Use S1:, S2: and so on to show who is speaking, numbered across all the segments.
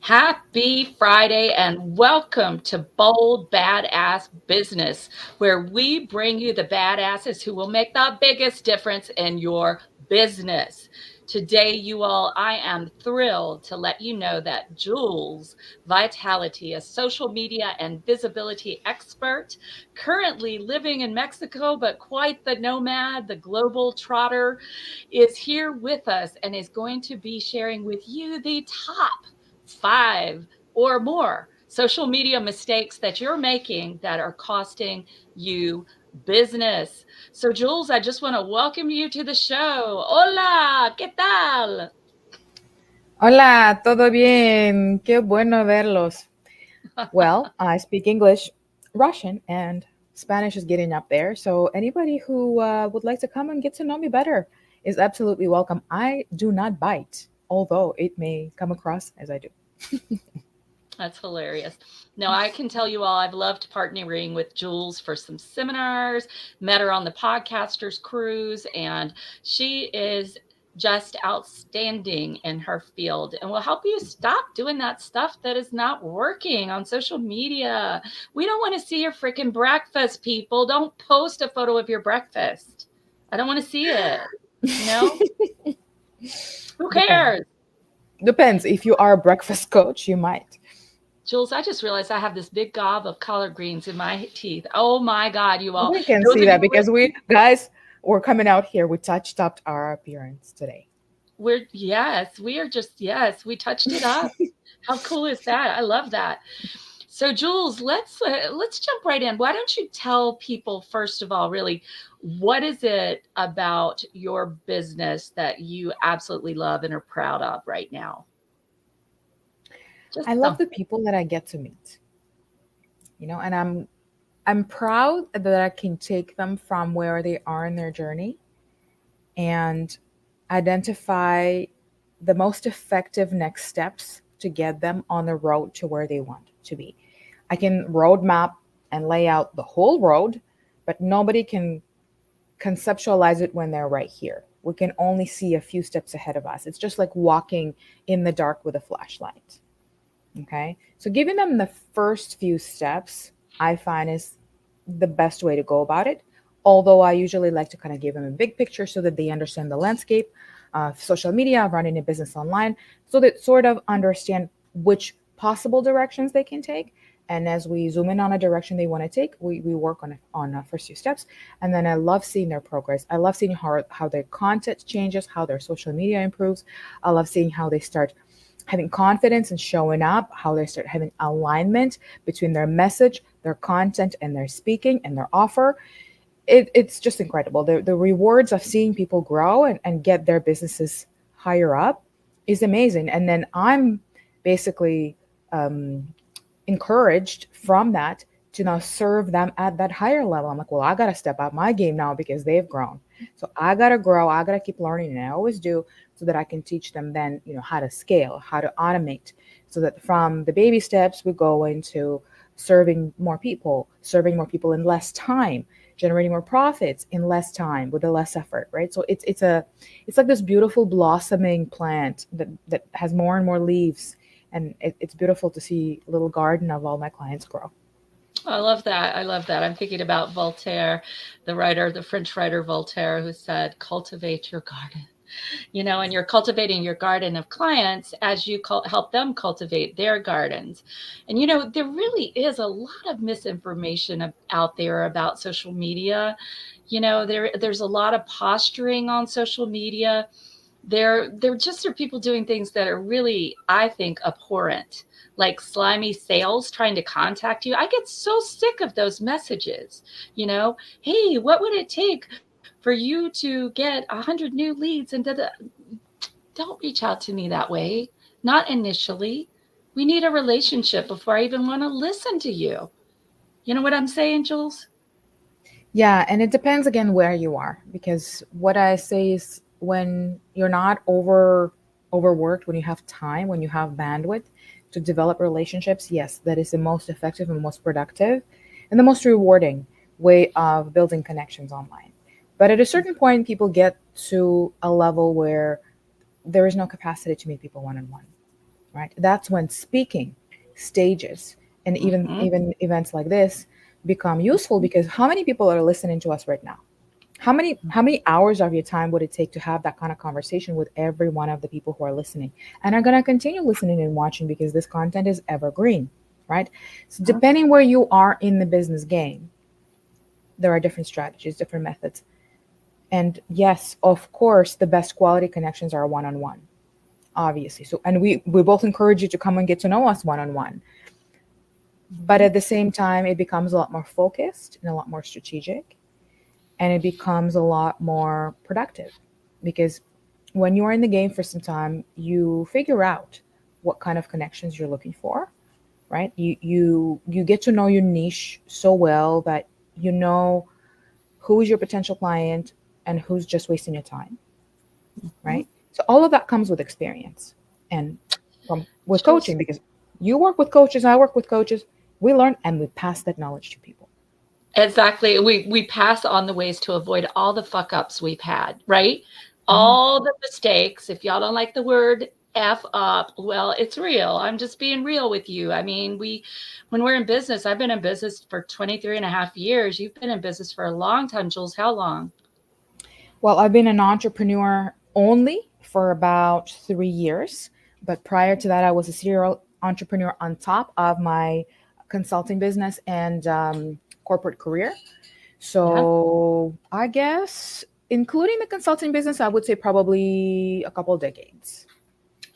S1: Happy Friday and welcome to Bold Badass Business, where we bring you the badasses who will make the biggest difference in your business. Today, you all, I am thrilled to let you know that Jules Vitality, a social media and visibility expert, currently living in Mexico, but quite the nomad, the global trotter, is here with us and is going to be sharing with you the top five or more social media mistakes that you're making that are costing you business. So, Jules, I just want to welcome you to the show. Hola, ¿qué tal?
S2: Hola, ¿todo bien? Qué bueno verlos. Well, I speak English, Russian, and Spanish is getting up there. So anybody who would like to come and get to know me better is absolutely welcome. I do not bite, although it may come across as I do.
S1: That's hilarious. Now, I can tell you all, I've loved partnering with Jules for some seminars, met her on the Podcasters Cruise, and she is just outstanding in her field and will help you stop doing that stuff that is not working on social media. We don't want to see your freaking breakfast, people. Don't post a photo of your breakfast. I don't want to see it. You know, who
S2: Depends.
S1: cares?
S2: Depends. If you are a breakfast coach, you might.
S1: Jules, I just realized I have this big gob of collard greens in my teeth. Oh my God, you all.
S2: Nobody can
S1: Those
S2: see
S1: of you
S2: that because we guys we're coming out here. We touched up our appearance today.
S1: yes, we are just, yes, we touched it up. How cool is that? I love that. So Jules, let's jump right in. Why don't you tell people first of all, really, what is it about your business that you absolutely love and are proud of right now? Just
S2: I love
S1: some.
S2: the people that I get to meet. And I'm proud that I can take them from where they are in their journey and identify the most effective next steps to get them on the road to where they want to be. I can roadmap and lay out the whole road, but nobody can conceptualize it when they're right here. We can only see a few steps ahead of us. It's just like walking in the dark with a flashlight. Okay. So giving them the first few steps, I find is the best way to go about it. Although I usually like to kind of give them a big picture so that they understand the landscape of social media, running a business online, so that sort of understand which possible directions they can take. And as we zoom in on a direction they want to take, we work on first few steps. And then I love seeing their progress. I love seeing how their content changes, how their social media improves. I love seeing how they start having confidence and showing up, how they start having alignment between their message, their content, and their speaking and their offer. It's just incredible. The rewards of seeing people grow and get their businesses higher up is amazing. And then I'm basically um, encouraged from that to now serve them at that higher level. I'm like, well, I got to step up my game now because they've grown. So I got to grow. I got to keep learning. And I always do so that I can teach them then, how to scale, how to automate so that from the baby steps, we go into serving more people in less time, generating more profits in less time with a less effort, right? So it's like this beautiful blossoming plant that has more and more leaves, and it's beautiful to see a little garden of all my clients grow.
S1: I love that. I love that. I'm thinking about Voltaire, the writer, the French writer Voltaire, who said, cultivate your garden. And you're cultivating your garden of clients as you help them cultivate their gardens. And there really is a lot of misinformation out there about social media. There's a lot of posturing on social media. There just are people doing things that are really, I think, abhorrent, like slimy sales trying to contact you. I get so sick of those messages. Hey, what would it take for you to get 100 new leads? And don't reach out to me that way. Not initially. We need a relationship before I even want to listen to you. You know what I'm saying, Jules?
S2: Yeah, and it depends again where you are, because what I say is when you're not overworked, when you have time, when you have bandwidth to develop relationships, yes, that is the most effective and most productive and the most rewarding way of building connections online. But at a certain point, people get to a level where there is no capacity to meet people one on one. right? That's when speaking, stages, and even
S1: Mhm.
S2: even events like this become useful, because how many people are listening to us right now? How many hours of your time would it take to have that kind of conversation with every one of the people who are listening and are going to continue listening and watching, because this content is evergreen, right? So depending where you are in the business game, there are different strategies, different methods. And yes, of course, the best quality connections are one-on-one, obviously. So, and we both encourage you to come and get to know us one-on-one. But at the same time, it becomes a lot more focused and a lot more strategic, and it becomes a lot more productive, because when you are in the game for some time, you figure out what kind of connections you're looking for, right? You get to know your niche so well that you know who is your potential client and who's just wasting your time,
S1: Mhm.
S2: right? So all of that comes with experience and from with
S1: Jules,
S2: coaching, because you work with coaches, I work with coaches. We learn and we pass that knowledge to people.
S1: exactly. We pass on the ways to avoid all the fuck ups we've had, right?
S2: Mhm.
S1: All the mistakes. If y'all don't like the word F up, well, it's real. I'm just being real with you. I mean, when we're in business, I've been in business for 23 and a half years. You've been in business for a long time, Jules. How long?
S2: Well, I've been an entrepreneur only for about 3 years, but prior to that, I was a serial entrepreneur on top of my consulting business and corporate career.
S1: Yeah.
S2: So I guess, including the consulting business, I would say probably a couple of decades.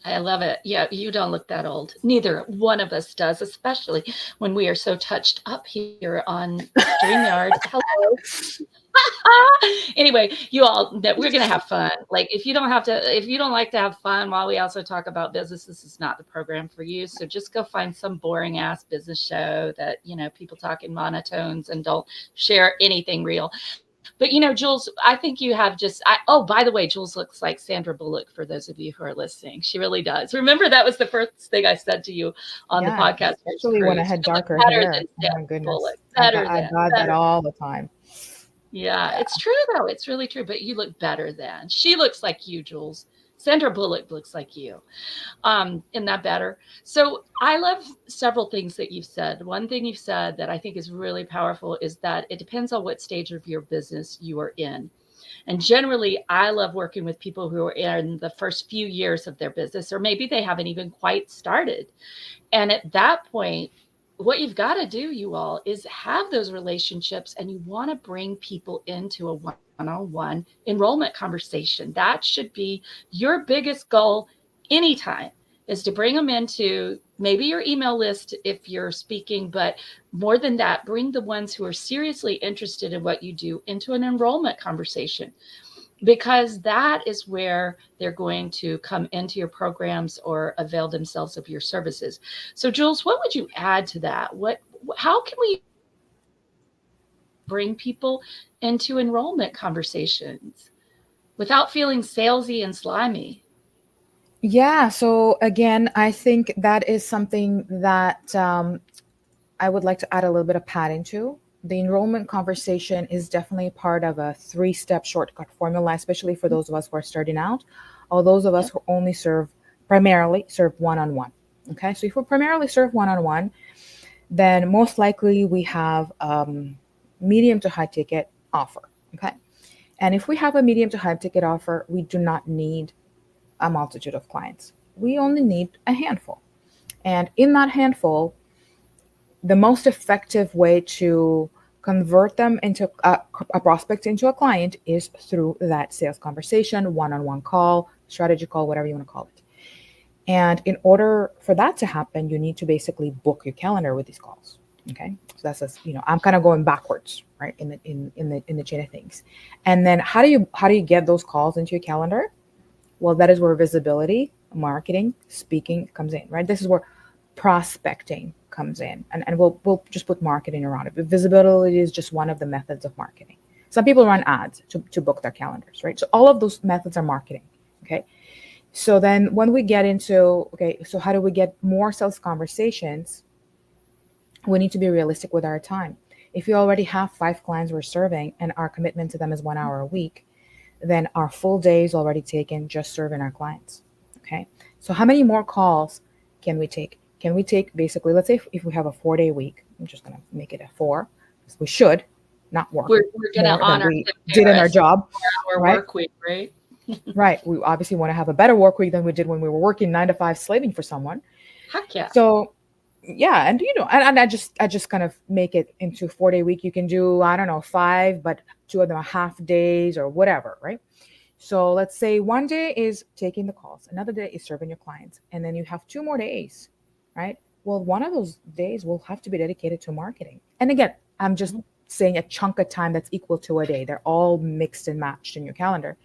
S1: I love it. Yeah, you don't look that old. Neither one of us does, especially when we are so touched up here on StreamYard. Hello. Anyway, you all, that we're gonna have fun. Like, if you don't like to have fun while we also talk about business, this is not the program for you. So just go find some boring ass business show that people talk in monotones and don't share anything real. But Jules, I think you have just. Oh, by the way, Jules looks like Sandra Bullock. For those of you who are listening, she really does. Remember that was the first thing I said to you on the
S2: Yeah,
S1: podcast was
S2: especially when I
S1: Cruise.
S2: had
S1: You look
S2: darker
S1: better
S2: hair.
S1: than
S2: Oh my
S1: Sandra
S2: goodness.
S1: Bullock.
S2: I got
S1: Better
S2: I
S1: than.
S2: got that
S1: Better.
S2: all the time.
S1: Yeah,
S2: Yeah.
S1: it's true though. It's really true. But you look better than. She looks like you, Jules. Sandra Bullock looks like you. Isn't that better? So I love several things that you've said. One thing you've said that I think is really powerful is that it depends on what stage of your business you are in. And generally, I love working with people who are in the first few years of their business, or maybe they haven't even quite started. And at that point, what you've got to do, you all, is have those relationships and you want to bring people into a one on one enrollment conversation. That should be your biggest goal anytime, is to bring them into maybe your email list if you're speaking, but more than that, bring the ones who are seriously interested in what you do into an enrollment conversation, because that is where they're going to come into your programs or avail themselves of your services. So Jules, what would you add to that? How can we bring people into enrollment conversations without feeling salesy and slimy?
S2: Yeah. So again, I think that is something that I would like to add a little bit of padding to. The enrollment conversation is definitely part of a three-step shortcut formula, especially for those of us who are starting out, or those of us
S1: Yep.
S2: who only primarily serve one-on-one. Okay, so if we primarily serve one-on-one, then most likely we have medium to high ticket offer. Okay, and if we have a medium to high ticket offer, we do not need a multitude of clients. We only need a handful. And in that handful, the most effective way to convert them into a prospect into a client is through that sales conversation, one-on-one call, strategy call, whatever you want to call it. And in order for that to happen, you need to basically book your calendar with these calls. Okay, so I'm kind of going backwards, right, in the chain of things. And then how do you get those calls into your calendar? Well, that is where visibility, marketing, speaking comes in, right? This is where prospecting comes in. And we'll just put marketing around it. But visibility is just one of the methods of marketing. Some people run ads to book their calendars, right? So all of those methods are marketing. Okay. So then when we get into, okay, so how do we get more sales conversations? We need to be realistic with our time. If we already have 5 clients we're serving and our commitment to them is 1 hour a week, then our full day is already taken just serving our clients. Okay. So how many more calls can we take? Can we take basically, let's say if we have a 4-day week, I'm just going to make it a 4, because we should not work
S1: We're going to
S2: more than
S1: honor
S2: we
S1: Tim
S2: did in our
S1: Ferriss,
S2: job,
S1: our
S2: right?
S1: work week, right?
S2: Right. We obviously want to have a better work week than we did when we were working 9 to 5 slaving for someone.
S1: Heck yeah.
S2: So yeah, and and I just kind of make it into 4-day week. You can do, I don't know, 5, but 2 of them are half days or whatever, right? So let's say one day is taking the calls, another day is serving your clients, and then you have 2 more days, right? Well, one of those days will have to be dedicated to marketing. And again, I'm just saying a chunk of time that's equal to a day. They're all mixed and matched in your calendar,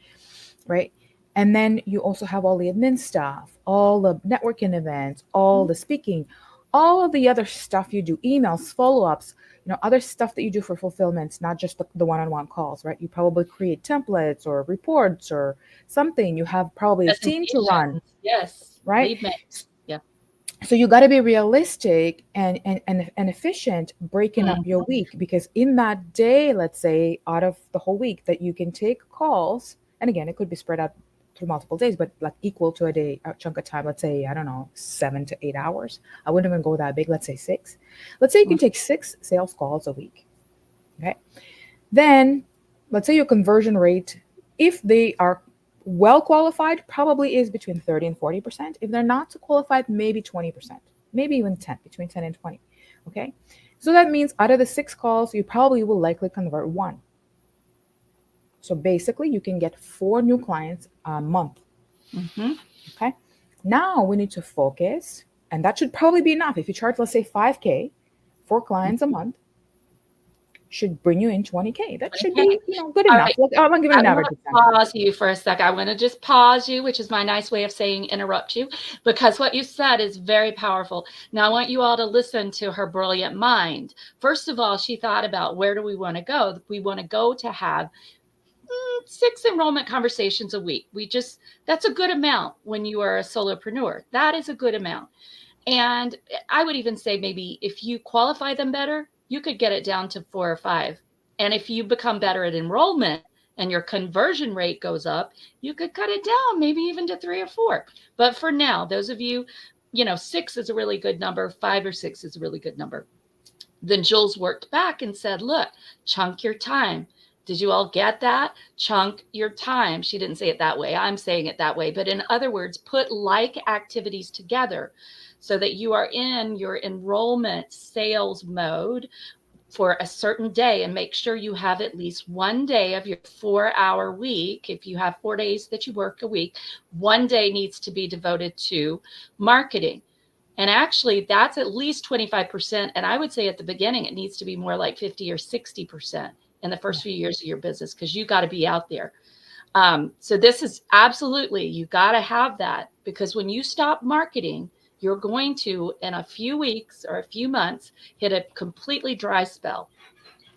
S2: right? And then you also have all the admin stuff, all the networking events, all the speaking, all of the other stuff you do, emails, follow-ups, other stuff that you do for fulfillments, not just the one-on-one calls, right? You probably create templates or reports or something. You have probably a team to run,
S1: yes,
S2: right?
S1: lead mags. Yeah.
S2: So you got to be realistic and efficient breaking up your week, because in that day, let's say out of the whole week that you can take calls, and again, it could be spread out through multiple days, but like equal to a day, a chunk of time, let's say, I don't know, 7 to 8 hours. I wouldn't even go that big. Let's say 6. Let's say you can take 6 sales calls a week. Okay. Then let's say your conversion rate, if they are well qualified, probably is between 30 and 40%. If they're not so qualified, maybe 20%, maybe even 10, between 10 and 20. Okay. So that means out of the 6 calls, you probably will likely convert 1. So basically, you can get 4 new clients a month. Okay. Now we need to focus, and that should probably be enough. If you charge, let's say, $5K, 4 clients a month should bring you in $20K. That should be, good enough.
S1: Right.
S2: Look, I'm giving an average.
S1: Pause you for a second. I want to just pause you, which is my nice way of saying interrupt you, because what you said is very powerful. Now I want you all to listen to her brilliant mind. First of all, she thought about, where do we want to go? We want to go to have 6 enrollment conversations a week. That's a good amount when you are a solopreneur. That is a good amount. And I would even say, maybe if you qualify them better, you could get it down to 4 or 5. And if you become better at enrollment and your conversion rate goes up, you could cut it down, maybe even to 3 or 4. But for now, those of you, 6 is a really good number. 5 or 6 is a really good number. Then Jules worked back and said, look, chunk your time. Did you all get that? Chunk your time. She didn't say it that way. I'm saying it that way. But in other words, put like activities together so that you are in your enrollment sales mode for a certain day, and make sure you have at least one day of your 4-hour week. If you have 4 days that you work a week, one day needs to be devoted to marketing. And actually, that's at least 25%. And I would say at the beginning, it needs to be more like 50 or 60% in the first few years of your business, because you got to be out there. So this is absolutely, you got to have that, because when you stop marketing, you're going to, in a few weeks or a few months, hit a completely dry spell.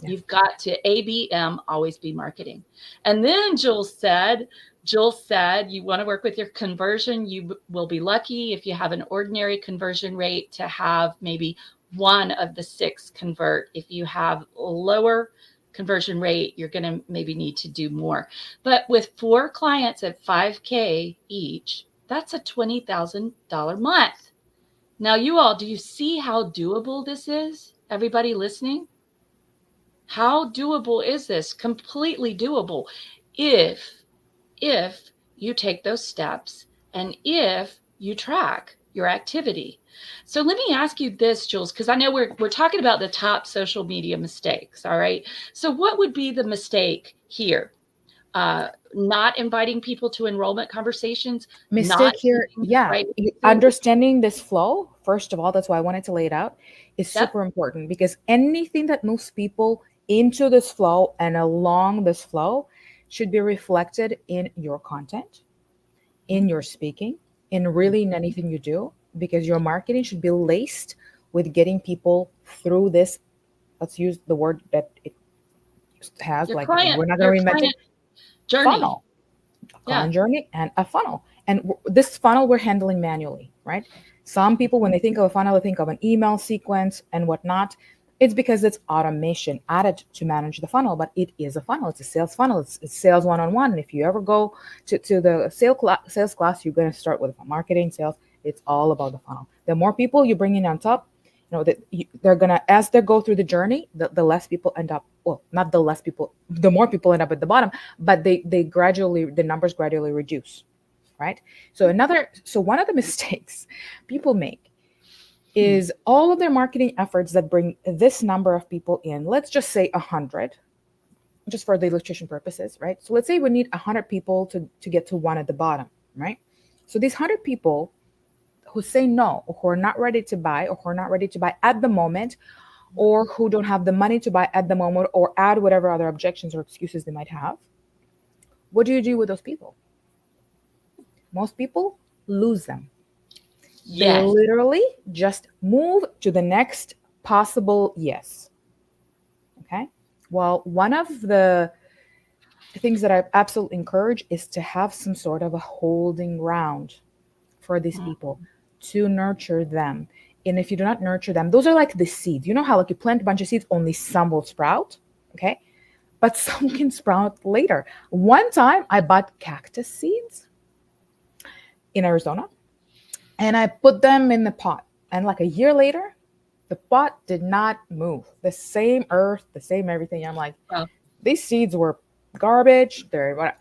S1: Yeah. You've got to ABM, always be marketing. And then Jules said, you want to work with your conversion. You will be lucky if you have an ordinary conversion rate to have maybe 1 of the 6 convert. If you have lower conversion rate, you're going to maybe need to do more. But with 4 clients at $5K each, that's a $20,000 month. Now, you all, do you see how doable this is? Everybody listening? How doable is this? Completely doable if you take those steps and if you track your activity. So let me ask you this, Jules, because I know we're talking about the top social media mistakes. All right. So what would be the mistake here? Not inviting people to enrollment conversations.
S2: Mistake here. Yeah. Right. Understanding this flow, first of all, that's why I wanted to lay it out, is super important, because anything that moves people into this flow and along this flow should be reflected in your content, in your speaking, in really in anything you do, because your marketing should be laced with getting people through this. Let's use the word that it has, your like client, we're not going to reinvent it. Funnel, client journey, and a funnel. And this funnel we're handling manually, right? Some people, when they think of a funnel, they think of an email sequence and whatnot. It's because it's automation added to manage the funnel, but it is a funnel. It's a sales funnel. It's sales one-on-one. And if you ever go to the sales class, you're going to start with marketing, sales. It's all about the funnel. The more people you bring in on top, that they're gonna, as they go through the journey, the less people end up, well, not the less people, the more people end up at the bottom, but they gradually, the numbers gradually reduce, right? So one of the mistakes people make is all of their marketing efforts that bring this number of people in, let's just say 100, just for the illustration purposes, right? So let's say we need 100 people to get to one at the bottom, right? So these 100 people who say no, or who are not ready to buy, or who are not ready to buy at the moment, or who don't have the money to buy at the moment, or add whatever other objections or excuses they might have, what do you do with those people? Most people lose them. They
S1: Yes.
S2: literally just move to the next possible yes. Okay. Well, one of the things that I absolutely encourage is to have some sort of a holding ground for these people, to nurture them. And if you do not nurture them, those are like the seeds. You know how like you plant a bunch of seeds, only some will sprout. Okay. But some can sprout later. One time I bought cactus seeds in Arizona, and I put them in the pot. And like a year later, the pot did not move. The same earth, the same everything. I'm like,
S1: Wow.
S2: these seeds were garbage.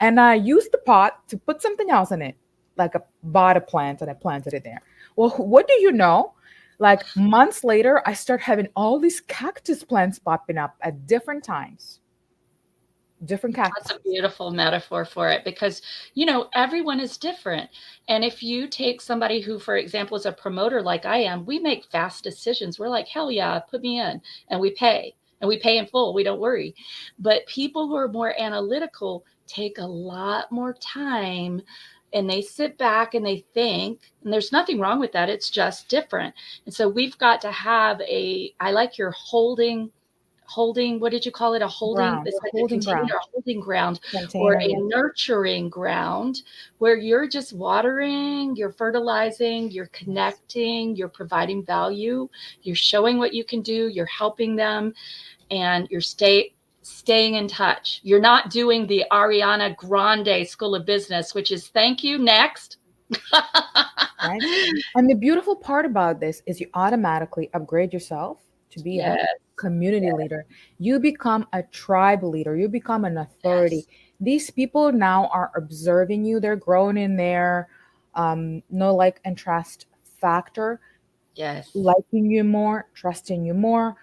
S2: And I used the pot to put something else in it, like I bought a plant and I planted it there. Well, what do you know? Like months later, I start having all these cactus plants popping up at different times. Different cactus.
S1: That's a beautiful metaphor for it, because, everyone is different. And if you take somebody who, for example, is a promoter like I am, we make fast decisions. We're like, hell yeah, put me in. And we pay in full. We don't worry. But people who are more analytical take a lot more time, and they sit back and they think, and there's nothing wrong with that. It's just different. And so we've got to have I like your holding, what did you call it? A holding,
S2: Ground.
S1: it's like a
S2: Holding ground.
S1: container, a holding ground, or
S2: Container,
S1: a
S2: yes.
S1: nurturing ground, where you're just watering, you're fertilizing, you're connecting, you're providing value, you're showing what you can do, you're helping them, and you're staying in touch. You're not doing the Ariana Grande School of Business, which is thank you, next.
S2: Right? And the beautiful part about this is you automatically upgrade yourself to be a
S1: Yes.
S2: community leader. You become a tribe leader. You become an authority.
S1: Yes.
S2: These people now are observing you. They're growing in their know, like, and trust factor,
S1: Yes.
S2: liking you more, trusting you more,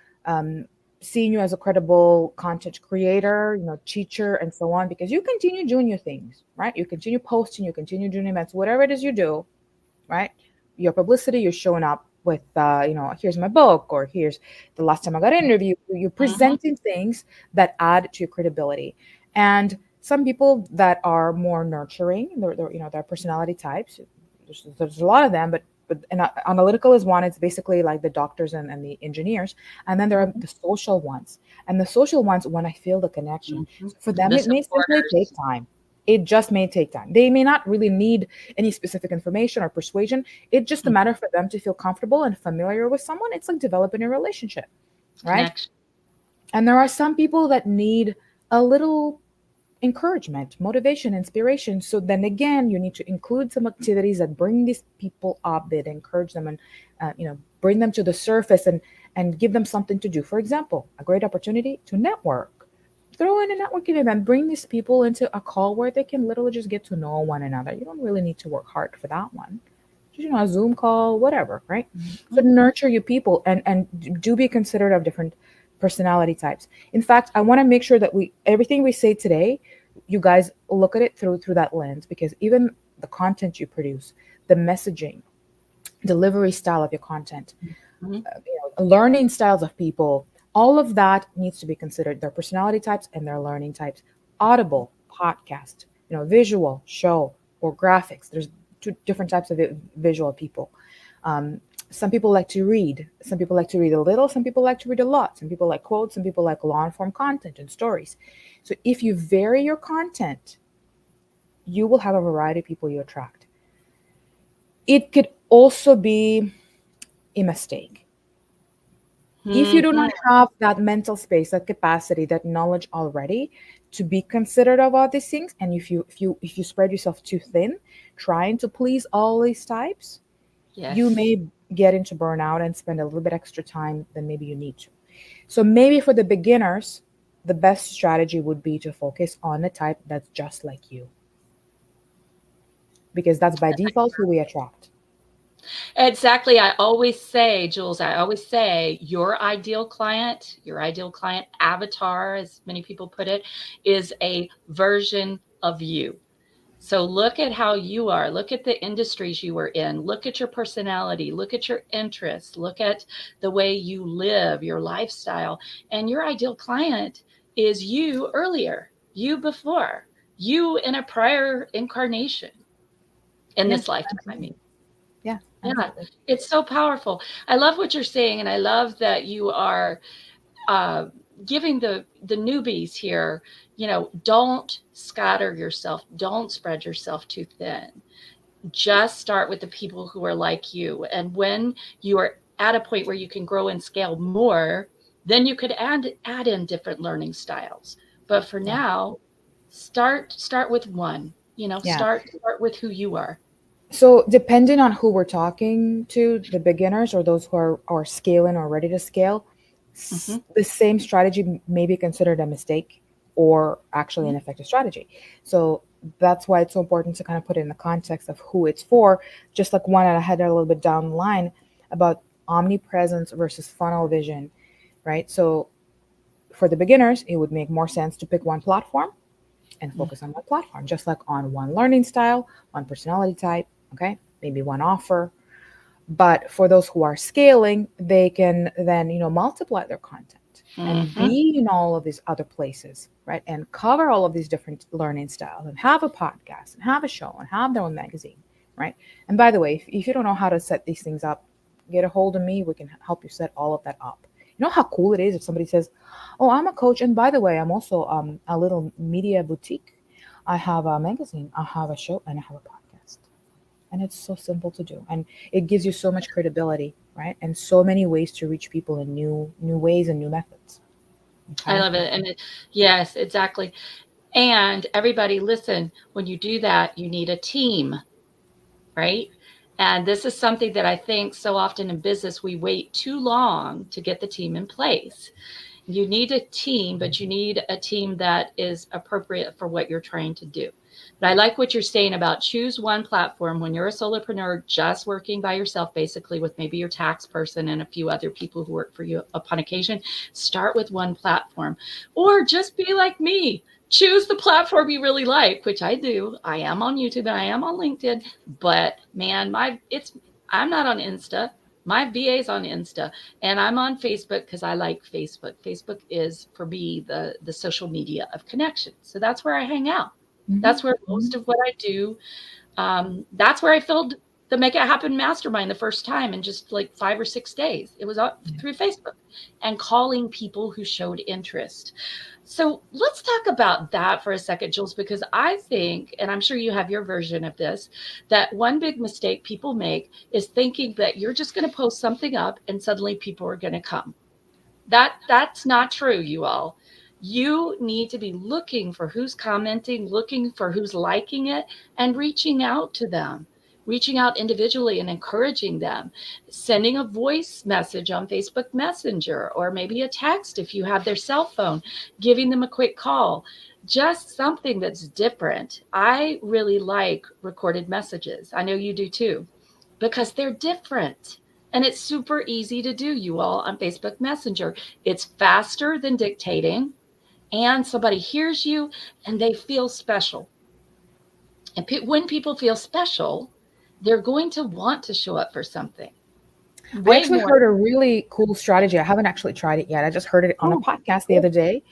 S2: seeing you as a credible content creator, teacher, and so on, because you continue doing your things, right? You continue posting, you continue doing events, whatever it is you do, right? Your publicity, you're showing up with, here's my book, or here's the last time I got interviewed. You're presenting things that add to your credibility. And some people that are more nurturing, their personality types, there's a lot of them, but analytical is one. It's basically like the doctors and the engineers. And then there are the social ones. And the social ones want to feel the connection. So for them, it may simply take time. It just may take time. They may not really need any specific information or persuasion. It's just a matter for them to feel comfortable and familiar with someone. It's like developing a relationship, right?
S1: Connection.
S2: And there are some people that need a little encouragement, motivation, inspiration. So then again, you need to include some activities that bring these people up, that encourage them, and bring them to the surface, and give them something to do. For example, a great opportunity to network. Throw in a networking event, bring these people into a call where they can literally just get to know one another. You don't really need to work hard for that one. Just, a Zoom call, whatever, right? So nurture your people, and do be considerate of different personality types. In fact, I want to make sure that everything we say today, you guys look at it through that lens, because even the content you produce, the messaging, delivery style of your content, learning styles of people, all of that needs to be considered, their personality types and their learning types. Audible, podcast, visual, show, or graphics. There's two different types of visual people. Some people like to read. Some people like to read a little. Some people like to read a lot. Some people like quotes. Some people like long form content and stories. So if you vary your content, you will have a variety of people you attract. It could also be a mistake. If you do not have that mental space, that capacity, that knowledge already to be considerate of all these things, and if you spread yourself too thin, trying to please all these types,
S1: Yes.
S2: you may get into burnout and spend a little bit extra time than maybe you need to. So maybe for the beginners, the best strategy would be to focus on the type that's just like you, because that's by default who we attract.
S1: Exactly. I always say, Jules, I always say your ideal client avatar, as many people put it, is a version of you. So look at how you are. Look at the industries you were in. Look at your personality. Look at your interests. Look at the way you live, your lifestyle. And your ideal client is you earlier, you before, you in a prior incarnation in
S2: Yeah,
S1: this lifetime, I
S2: absolutely.
S1: mean.
S2: Yeah,
S1: Yeah,
S2: absolutely.
S1: it's so powerful. I love what you're saying, and I love that you are uh, giving the newbies here, don't scatter yourself, don't spread yourself too thin. Just start with the people who are like you. And when you are at a point where you can grow and scale more, then you could add in different learning styles. But for
S2: Yeah.
S1: now, start with one.
S2: Yeah.
S1: Start with who you are.
S2: So depending on who we're talking to, the beginners or those who are scaling or ready to scale,
S1: Hmm.
S2: the same strategy may be considered a mistake or actually an effective strategy. So that's why it's so important to kind of put it in the context of who it's for. Just like one I had a little bit down the line about omnipresence versus funnel vision, right? So for the beginners, it would make more sense to pick one platform and focus on one platform, just like on one learning style, one personality type, okay? Maybe one offer. But for those who are scaling, they can then, multiply their content and
S1: Hmm.
S2: be in all of these other places, right? And cover all of these different learning styles and have a podcast and have a show and have their own magazine, right? And by the way, if you don't know how to set these things up, get a hold of me. We can help you set all of that up. You know how cool it is if somebody says, "Oh, I'm a coach, and by the way, I'm also a little media boutique. I have a magazine, I have a show, and I have a podcast." And it's so simple to do, and it gives you so much credibility, right? And so many ways to reach people in new ways and new methods.
S1: I
S2: Okay.
S1: love it. Yes, exactly. And everybody, listen, when you do that, you need a team, right? And this is something that I think so often in business, we wait too long to get the team in place. You need a team, but you need a team that is appropriate for what you're trying to do. But I like what you're saying about choose one platform when you're a solopreneur, just working by yourself, basically with maybe your tax person and a few other people who work for you upon occasion. Start with one platform, or just be like me. Choose the platform you really like, which I do. I am on YouTube and I am on LinkedIn, but man, I'm not on Insta. My VA's on Insta, and I'm on Facebook because I like Facebook. Facebook is for me the social media of connection. So that's where I hang out.
S2: Hmm.
S1: That's where most of what I do. That's where I filled the Make It Happen Mastermind the first time in just like 5 or 6 days. It was
S2: Yeah.
S1: through Facebook and calling people who showed interest. So let's talk about that for a second, Jules, because I think, and I'm sure you have your version of this, that one big mistake people make is thinking that you're just going to post something up and suddenly people are going to come. That's not true, you all. You need to be looking for who's commenting, looking for who's liking it, and reaching out to them, reaching out individually and encouraging them, sending a voice message on Facebook Messenger, or maybe a text if you have their cell phone, giving them a quick call, just something that's different. I really like recorded messages. I know you do too, because they're different. And it's super easy to do, you all, on Facebook Messenger. It's faster than dictating, and somebody hears you and they feel special. And when people feel special, they're going to want to show up for something
S2: I
S1: way
S2: actually
S1: more.
S2: heard a really cool strategy. I haven't actually tried it yet. I just heard it on a
S1: Oh,
S2: podcast the
S1: cool.
S2: other day.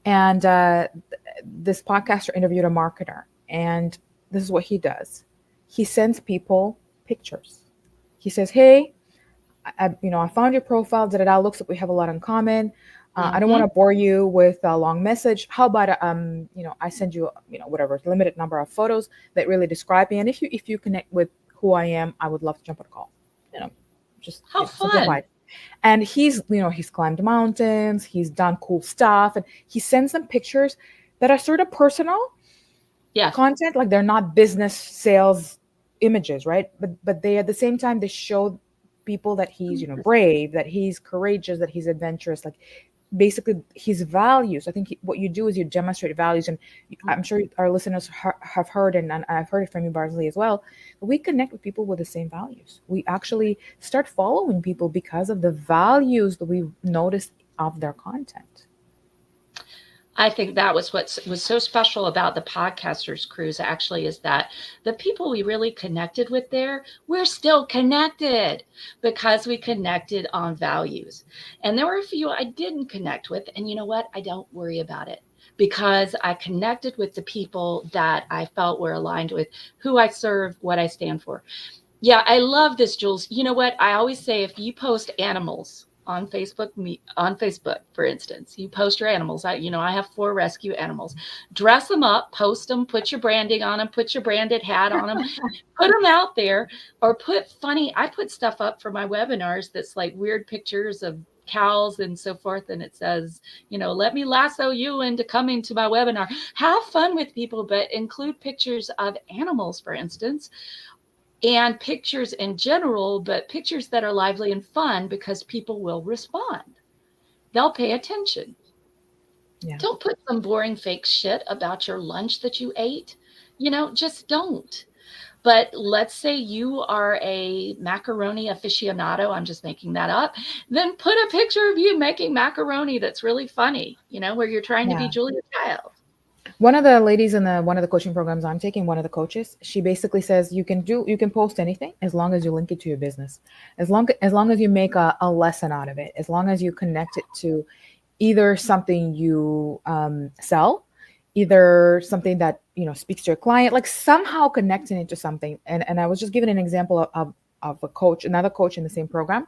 S2: And this podcaster interviewed a marketer. And this is what he does: he sends people pictures. He says, "Hey, I found your profile. Da da da. Looks like we have a lot in common. I don't want
S1: Mm-hmm.
S2: to bore you with a long message. How about I send you, whatever limited number of photos that really describe me. And if you connect with who I am, I would love to jump on a call. You know, just
S1: How fun.
S2: simplified." And he's climbed mountains. He's done cool stuff, and he sends them pictures that are sort of personal
S1: Yes.
S2: content, like they're not business sales images, right? But they at the same time they show people that he's, brave, that he's courageous, that he's adventurous, like basically his values. I think what you do is you demonstrate values, and I'm sure our listeners have heard, and I've heard it from you, Barsley, as well. We connect with people with the same values. We actually start following people because of the values that we've noticed of their content.
S1: I think that was what was so special about the Podcasters Cruise, actually, is that the people we really connected with there, we're still connected because we connected on values. And there were a few I didn't connect with. And you know what? I don't worry about it, because I connected with the people that I felt were aligned with who I serve, what I stand for. Yeah, I love this, Jules. You know what? I always say, if you post animals on Facebook, for instance, you post your animals. I have 4 rescue animals. Dress them up, post them, put your branding on them, put your branded hat on them, put them out there, or I put stuff up for my webinars that's like weird pictures of cows and so forth. And it says, let me lasso you into coming to my webinar. Have fun with people, but include pictures of animals, for instance, and pictures in general, but pictures that are lively and fun, because people will respond. They'll pay attention. Yeah. Don't put some boring fake shit about your lunch that you ate. Just don't. But let's say you are a macaroni aficionado. I'm just making that up. Then put a picture of you making macaroni that's really funny, where you're trying to be Julia Child.
S2: One of the ladies in one of the coaching programs I'm taking, one of the coaches, she basically says you can post anything as long as you link it to your business, as long as you make a lesson out of it, as long as you connect it to either something you sell, either something that speaks to your client, like somehow connecting it to something. And I was just giving an example of a coach, another coach in the same program,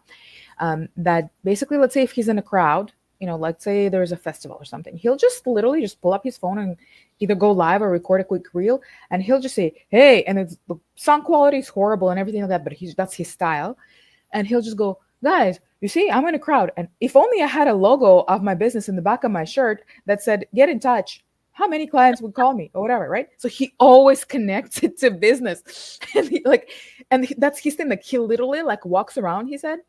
S2: that basically, let's say if he's in a crowd, let's say there's a festival or something, he'll just literally just pull up his phone and either go live or record a quick reel, and he'll just say, hey, and the sound quality is horrible and everything like that, but that's his style. And he'll just go, guys, you see, I'm in a crowd, and if only I had a logo of my business in the back of my shirt that said, get in touch, how many clients would call me or whatever, right? So he always connects it to business. And that's his thing. Like, he literally walks around, he said,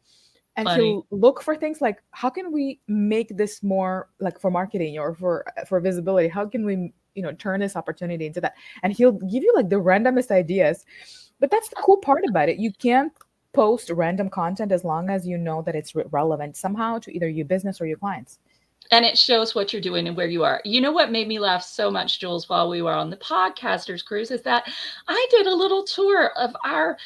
S2: and he'll look for things like, how can we make this more for marketing or for visibility? How can we, turn this opportunity into that? And he'll give you the randomest ideas. But that's the cool part about it. You can't post random content as long as you know that it's relevant somehow to either your business or your clients.
S1: And it shows what you're doing and where you are. You know what made me laugh so much, Jules, while we were on the Podcasters Cruise, is that I did a little tour of our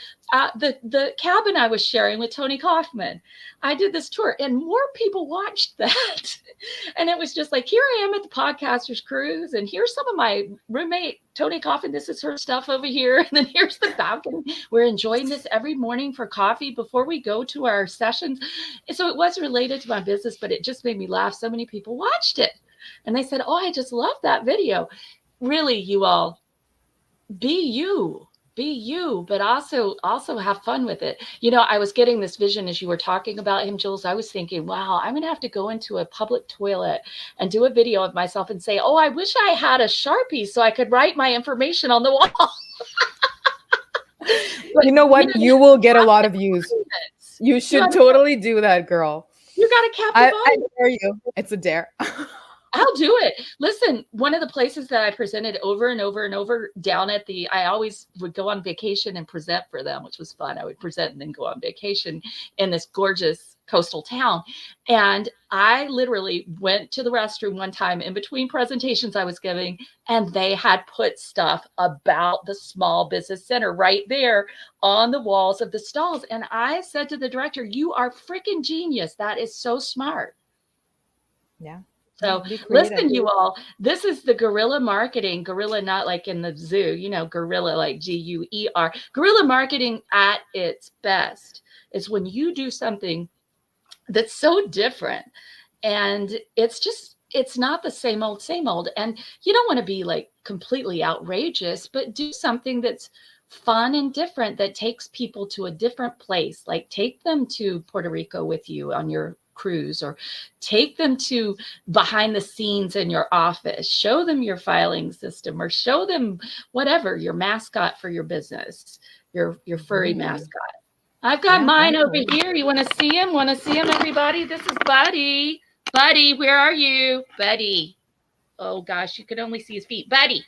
S1: the cabin I was sharing with Tony Kaufman. I did this tour, and more people watched that. And it was just like, here I am at the Podcasters Cruise, and here's some of my roommate, Tony Kaufman. This is her stuff over here. And then here's the balcony. We're enjoying this every morning for coffee before we go to our sessions. And so it was related to my business, but it just made me laugh. So many people watched it, and they said, oh, I just love that video. Really, you all, be you, but also have fun with it. I was getting this vision as you were talking about him, Jules. I was thinking, wow, I'm going to have to go into a public toilet and do a video of myself and say, oh, I wish I had a Sharpie so I could write my information on the wall.
S2: But, you know what? You will get a lot of views. You should totally do that, girl.
S1: You got to captive
S2: I dare you. It's a dare.
S1: I'll do it. Listen, one of the places that I presented over and over and over down at I always would go on vacation and present for them, which was fun. I would present and then go on vacation in this gorgeous coastal town. And I literally went to the restroom one time in between presentations I was giving, and they had put stuff about the Small Business Center right there on the walls of the stalls. And I said to the director, you are freaking genius. That is so smart.
S2: Yeah.
S1: So listen, you all, this is the guerrilla marketing, guerrilla, not like in the zoo, guerrilla, like Guer. Guerrilla marketing at its best is when you do something that's so different, and it's not the same old. And you don't want to be completely outrageous, but do something that's fun and different, that takes people to a different place. Like, take them to Puerto Rico with you on your cruise, or take them to behind the scenes in your office, show them your filing system, or show them whatever, your mascot for your business, your furry mascot. I've got
S2: Yeah,
S1: mine over
S2: absolutely.
S1: here. You want to see him? Want to see him, everybody? This is Buddy. Buddy, where are you? Buddy. Oh, gosh, you could only see his feet. Buddy.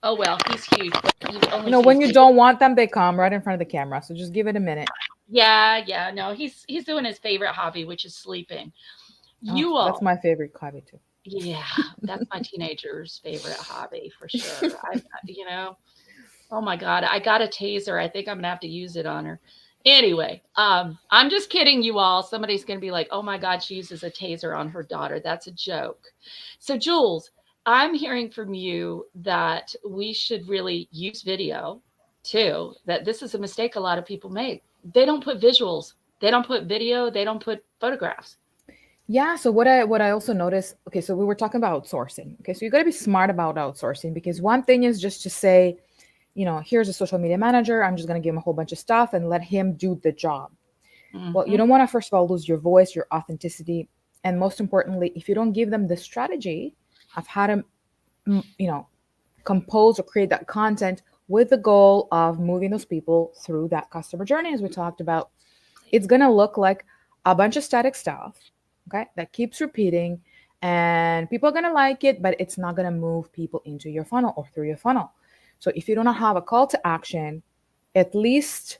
S1: Oh, well, he's huge, but you only see his
S2: When you
S1: feet.
S2: don't want them, they come right in front of the camera. So just give it a minute.
S1: Yeah. No, he's doing his favorite hobby, which is sleeping.
S2: Oh,
S1: You
S2: that's
S1: all.
S2: my favorite hobby too.
S1: Yeah, that's my teenager's favorite hobby for sure. You know, oh my God, I got a taser. I think I'm gonna have to use it on her. Anyway, I'm just kidding, you all. Somebody's gonna be like, "Oh my God, she uses a taser on her daughter." That's a joke. So, Jules, I'm hearing from you that we should really use video too. That this is a mistake a lot of people make. They don't put visuals. They don't put video. They don't put photographs.
S2: Yeah. So what I also noticed. Okay, so we were talking about outsourcing. Okay, so you got to be smart about outsourcing because one thing is just to say, here's a social media manager. I'm just going to give him a whole bunch of stuff and let him do the job. Well, you
S1: Hmm.
S2: don't want to, first of all, lose your voice, your authenticity. And most importantly, if you don't give them the strategy of how to, you know, compose or create that content with the goal of moving those people through that customer journey, as we talked about, it's going to look like a bunch of static stuff, okay, that keeps repeating. And people are going to like it, but it's not going to move people into your funnel or through your funnel. So if you do not have a call to action, at least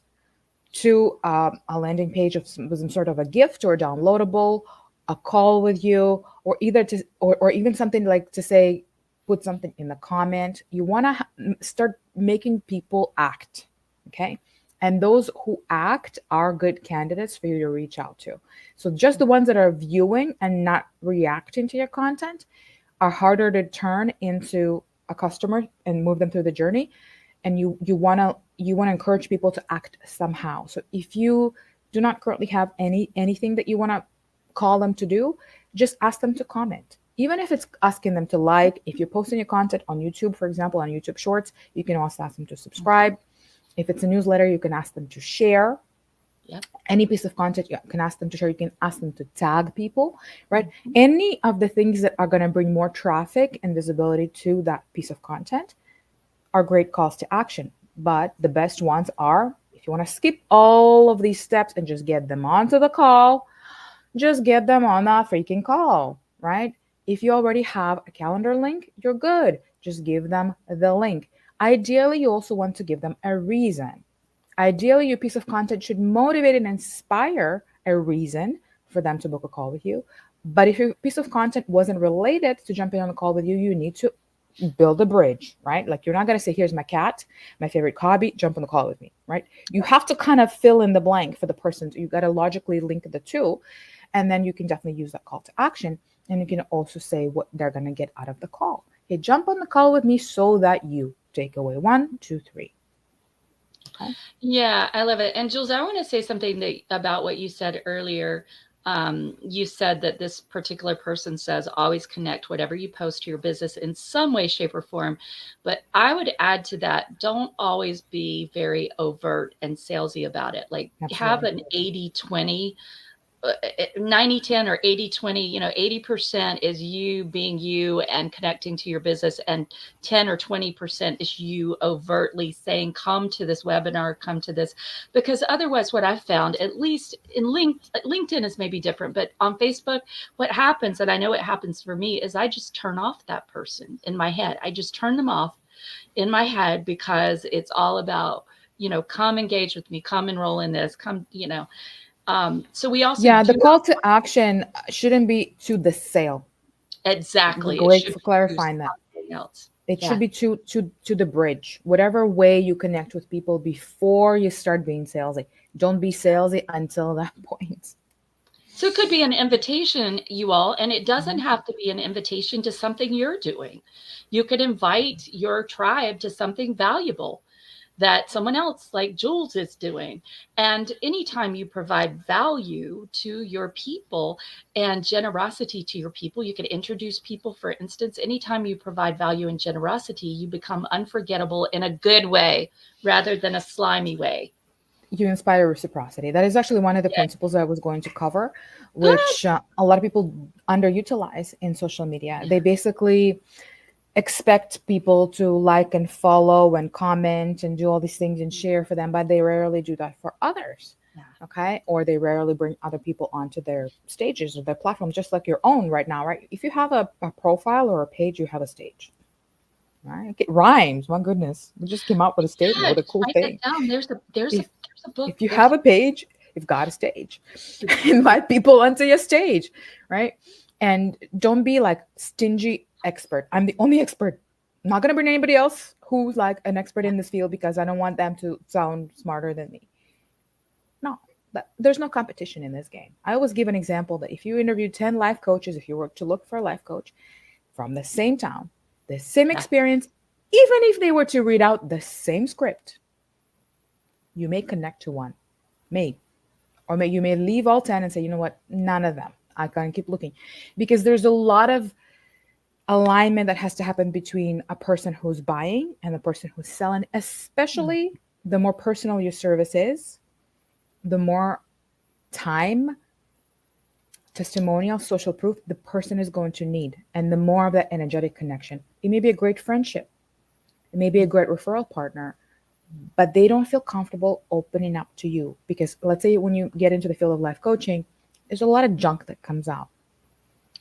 S2: to a landing page of some sort of a gift or downloadable, a call with you, or either to or even something like to say, put something in the comment. You want to start making people act, okay? And those who act are good candidates for you to reach out to. So just the ones that are viewing and not reacting to your content are harder to turn into a customer and move them through the journey. And you want to encourage people to act somehow. So if you do not currently have anything that you want to call them to do, just ask them to comment. Even if it's asking them to like, if you're posting your content on YouTube, for example, on YouTube Shorts, you can also ask them to subscribe. If it's a newsletter, you can ask them to share.
S1: Yep.
S2: Any piece of content you can ask them to share. You can ask them to tag people, right? Any of the things that are going to bring more traffic and visibility to that piece of content are great calls to action. But the best ones are, if you want to skip all of these steps and just get them onto the call, just get them on that freaking call, right? If you already have a calendar link, you're good. Just give them the link. Ideally, you also want to give them a reason. Ideally, your piece of content should motivate and inspire a reason for them to book a call with you. But if your piece of content wasn't related to jumping on a call with you, you need to build a bridge, right? Like you're not going to say, here's my cat, my favorite hobby, jump on the call with me, right? You have to kind of fill in the blank for the person. You got to logically link the two. And then you can definitely use that call to action. And you can also say what they're going to get out of the call. Hey, jump on the call with me so that you take away 1, 2, 3. Okay.
S1: Yeah, I love it. And Jules, I want to say something about what you said earlier. You said that this particular person says always connect whatever you post to your business in some way, shape, or form. But I would add to that, don't always be very overt and salesy about it. Like have
S2: Absolutely.
S1: an 80-20, 90-10 or 80-20, 80% is you being you and connecting to your business, and 10 or 20% is you overtly saying, come to this webinar, come to this. Because otherwise, what I've found, at least in LinkedIn is maybe different, but on Facebook, what happens, and I know it happens for me, is I just turn off that person in my head. I just turn them off in my head because it's all about, come engage with me, come enroll in this, come. So we also
S2: Yeah, the
S1: do
S2: call to action shouldn't be to the sale.
S1: exactly. It
S2: Great
S1: should
S2: for
S1: be to
S2: clarifying that.
S1: something else.
S2: It should
S1: Yeah.
S2: be to the bridge, whatever way you connect with people before you start being salesy. Don't be salesy until that point.
S1: So it could be an invitation, you all, and it doesn't
S2: Mhm.
S1: have to be an invitation to something you're doing. You could invite your tribe to something valuable that someone else like Jules is doing. And anytime you provide value to your people and generosity to your people, you can introduce people. For instance, anytime you provide value and generosity, you become unforgettable in a good way rather than a slimy way.
S2: You inspire reciprocity. That is actually one of the
S1: Yeah.
S2: principles I was going to cover,
S1: Good.
S2: which a lot of people underutilize in social media.
S1: Yeah.
S2: They basically expect people to like and follow and comment and do all these things and share for them, but they rarely do that for others.
S1: Yeah.
S2: Okay. Or they rarely bring other people onto their stages or their platform, just like your own right now, right? If you have a profile or a page, you have a stage, right? It rhymes. My goodness. We just came up with a statement. What
S1: Good.
S2: a cool
S1: Write that
S2: thing.
S1: down. There's a book.
S2: If you
S1: There's
S2: have a page, you've got a stage.
S1: exactly.
S2: Invite people onto your stage, right? And don't be like stingy expert. I'm the only expert. I'm not gonna bring anybody else who's like an expert
S1: Yeah.
S2: in this field because I don't want them to sound smarter than me. No, there's no competition in this game. I always give an example that if you interview 10 life coaches, if you were to look for a life coach from the same town, the same
S1: Yeah.
S2: experience, even if they were to read out the same script, you may connect to one. May. Or you may leave all 10 and say, you know what, none of them. I can't keep looking. Because there's a lot of alignment that has to happen between a person who's buying and the person who's selling,
S1: Mm.
S2: especially the more personal your service is, the more time, testimonial, social proof the person is going to need, and the more of that energetic connection. It may be a great friendship, it may be a great referral partner, but they don't feel comfortable opening up to you because let's say when you get into the field of life coaching, there's a lot of junk that comes out.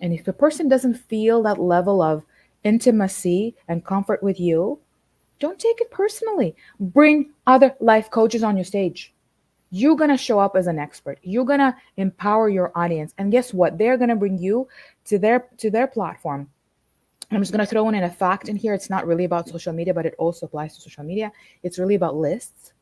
S2: And if the person doesn't feel that level of intimacy and comfort with you, don't take it personally. Bring other life coaches on your stage. You're going to show up as an expert. You're going to empower your audience. And guess what? They're going to bring you to their platform. I'm just going to throw in a fact in here. It's not really about social media, but it also applies to social media. It's really about lists,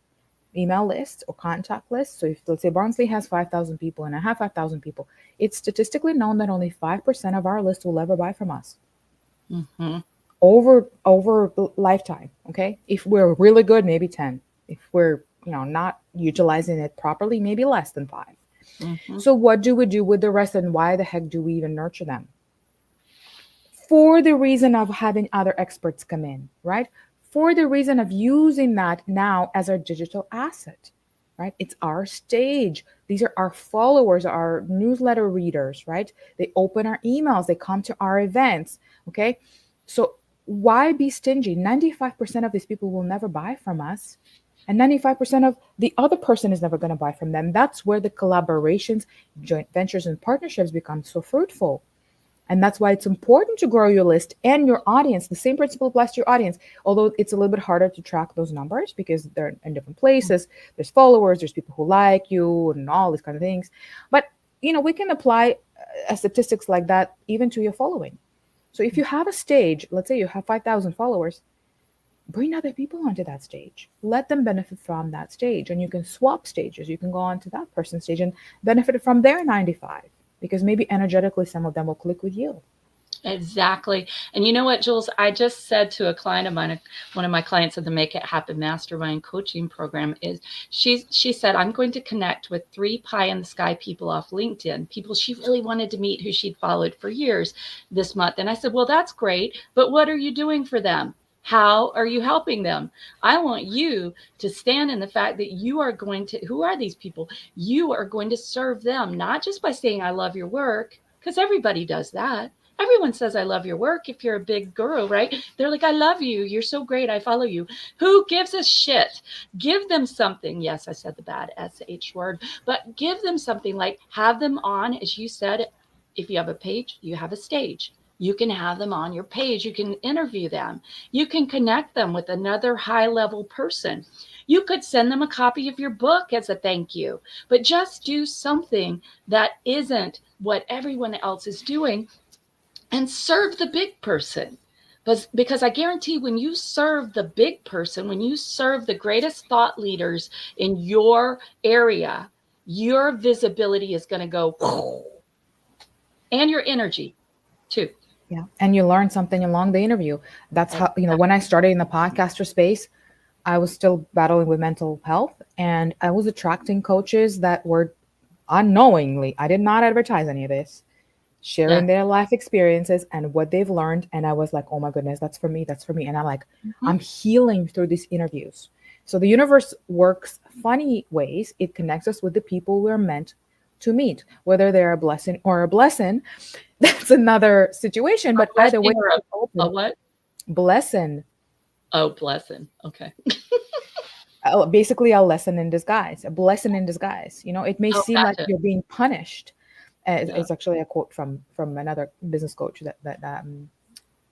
S2: email lists or contact lists. So if let's say Barnsley has 5,000 people and I have 5,000 people, it's statistically known that only 5% of our list will ever buy from us
S1: Mm-hmm.
S2: over the lifetime. Okay. If we're really good, maybe 10. If we're, not utilizing it properly, maybe less than 5.
S1: Mm-hmm.
S2: So what do we do with the rest and why the heck do we even nurture them? For the reason of having other experts come in, right? For the reason of using that now as our digital asset, right? It's our stage. These are our followers, our newsletter readers, right? They open our emails, they come to our events, okay? So why be stingy? 95% of these people will never buy from us. And 95% of the other person is never going to buy from them. That's where the collaborations, joint ventures, and partnerships become so fruitful. And that's why it's important to grow your list and your audience. The same principle applies to your audience, although it's a little bit harder to track those numbers because they're in different places. There's followers, there's people who like you, and all these kind of things. But we can apply statistics like that even to your following. So if you have a stage, let's say you have 5,000 followers, bring other people onto that stage. Let them benefit from that stage, and you can swap stages. You can go on to that person's stage and benefit from their 95 because maybe energetically some of them will click with you.
S1: Exactly. And you know what, Jules? I just said to a client of mine, one of my clients in the Make It Happen Mastermind coaching program, is she said, I'm going to connect with 3 pie in the sky people off LinkedIn, people she really wanted to meet who she'd followed for years this month. And I said, well, that's great, but what are you doing for them? How are you helping them? I want you to stand in the fact that you are going to, who are these people? You are going to serve them, not just by saying, I love your work, because everybody does that. Everyone says, I love your work. If you're a big guru, right? They're like, I love you. You're so great. I follow you. Who gives a shit? Give them something. Yes, I said the bad SH word, but give them something, like have them on, as you said, if you have a page, you have a stage. You can have them on your page. You can interview them. You can connect them with another high level person. You could send them a copy of your book as a thank you, but just do something that isn't what everyone else is doing and serve the big person. But because I guarantee when you serve the big person, when you serve the greatest thought leaders in your area, your visibility is going to go, and your energy too.
S2: Yeah. And you learn something along the interview. That's how, when I started in the podcaster space, I was still battling with mental health and I was attracting coaches that were unknowingly, I did not advertise any of this,
S1: Yeah.
S2: sharing their life experiences and what they've learned. And I was like, oh my goodness, that's for me. That's for me. And I'm like,
S1: Mm-hmm.
S2: I'm healing through these interviews. So the universe works funny ways. It connects us with the people we're meant to meet, whether they're a blessing or a blessing. That's another situation.
S1: A
S2: But either way,
S1: blessing or a
S2: open.
S1: what?
S2: Blessing.
S1: Oh, blessing. Okay.
S2: basically a lesson in disguise, a blessing in disguise. You know, it may
S1: Oh,
S2: seem like
S1: gotcha.
S2: you're being punished.
S1: Yeah.
S2: It's actually a quote from another business coach that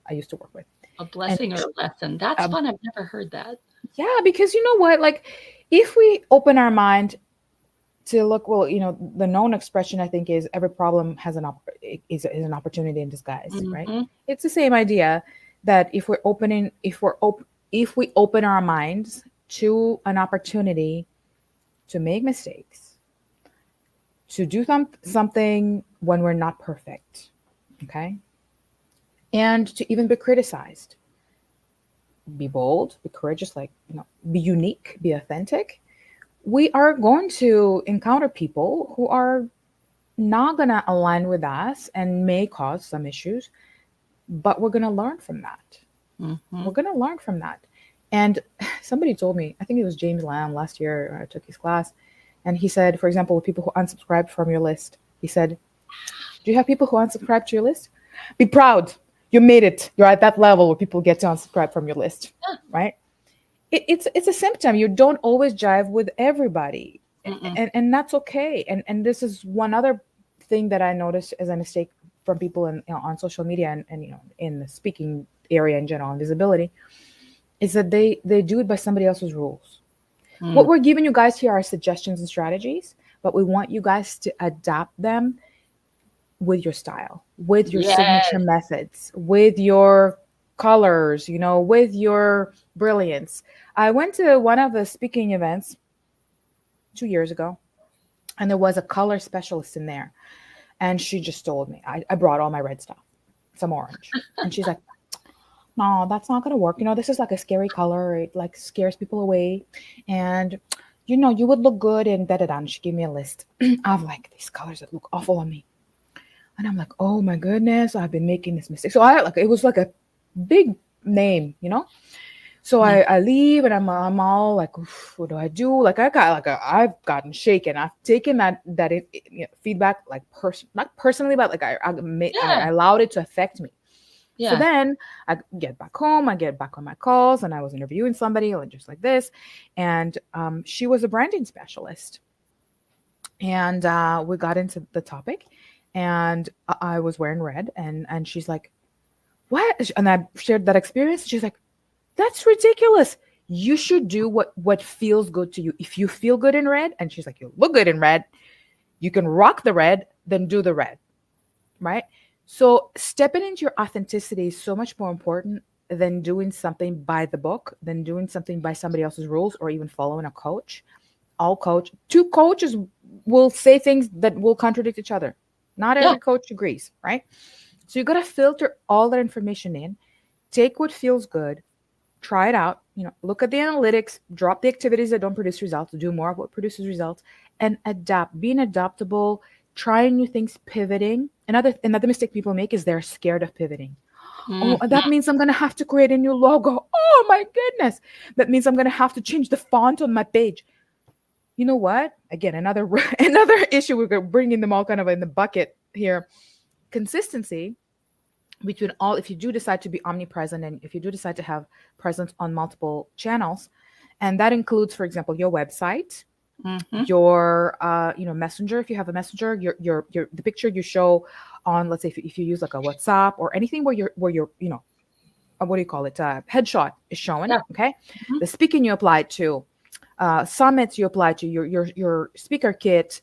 S2: I used to work with.
S1: A
S2: And
S1: blessing or a lesson. That's
S2: um,
S1: fun. I've never heard that.
S2: yeah, because you know what? Like, if we open our mind to look, well, you know, the known expression I think is every problem has is an opportunity in disguise, right?
S1: Hmm.
S2: It's the same idea that if we open our minds to an opportunity to make mistakes, to do something when we're not perfect, okay, and to even be criticized, be bold, be courageous, like, you know, be unique, be authentic. We are going to encounter people who are not going to align with us and may cause some issues, but we're going to learn from that.
S1: Hmm.
S2: We're going to learn from that. And somebody told me, I think it was James Lamb last year, I took his class, and he said, for example, people who unsubscribed from your list, he said, do you have people who unsubscribe to your list? Be proud. You made it. You're at that level where people get to unsubscribe from your list,
S1: Yeah.
S2: right? It's a symptom. You don't always jive with everybody,
S1: Mm-mm.
S2: and that's okay. And this is one other thing that I noticed as a mistake from people in, you know, on social media and you know, in the speaking area in general and visibility, is that they do it by somebody else's rules. What
S1: Mm.
S2: we're giving you guys here are suggestions and strategies, but we want you guys to adapt them with your style, with your signature
S1: Yes.
S2: methods, with your colors, you know, with your brilliance. I went to one of the speaking events 2 years ago, and there was a color specialist in there. And she just told me, I brought all my red stuff, some orange. And she's like, no, that's not going to work. You know, this is like a scary color. It like scares people away. And, you know, you would look good in da da da. And she gave me a list of like these colors that look awful on me. And I'm like, oh my goodness, I've been making this mistake. So I like, it was like a big name, you know? So
S1: Mm.
S2: I leave and I'm all like, what do I do? Like I got like I've gotten shaken. I've taken you know, feedback like not personally, but like I
S1: Yeah.
S2: allowed it to affect me. So
S1: Yeah.
S2: then I get back home, I get back on my calls, and I was interviewing somebody like just like this, and she was a branding specialist, and we got into the topic, and I was wearing red, and she's like, "What?" And I shared that experience. She's like, "That's ridiculous. You should do what feels good to you. If you feel good in red," and she's like, "You look good in red. You can rock the red. Then do the red." Right? So stepping into your authenticity is so much more important than doing something by the book, than doing something by somebody else's rules, or even following a coach. Two coaches will say things that will contradict each other. Not
S1: Yeah.
S2: every coach agrees, right? So you got to filter all that information in, take what feels good, try it out, you know, look at the analytics, drop the activities that don't produce results, do more of what produces results, and adapt. Being adaptable, trying new things, pivoting. Another mistake people make is they're scared of pivoting. Oh,
S1: Mhm.
S2: that means I'm gonna have to create a new logo. Oh my goodness. That means I'm gonna have to change the font on my page. You know what? Again, another another issue, we're bringing them all kind of in the bucket here. Consistency between all, if you do decide to be omnipresent and if you do decide to have presence on multiple channels, and that includes, for example, your website,
S1: Mhm.
S2: your you know, messenger, if you have a messenger, your the picture you show on, let's say, if you use like a WhatsApp or anything where you're you know, what do you call it, headshot is showing,
S1: Yeah.
S2: okay,
S1: Mhm.
S2: the speaking you apply to, summits you apply to, your speaker kit,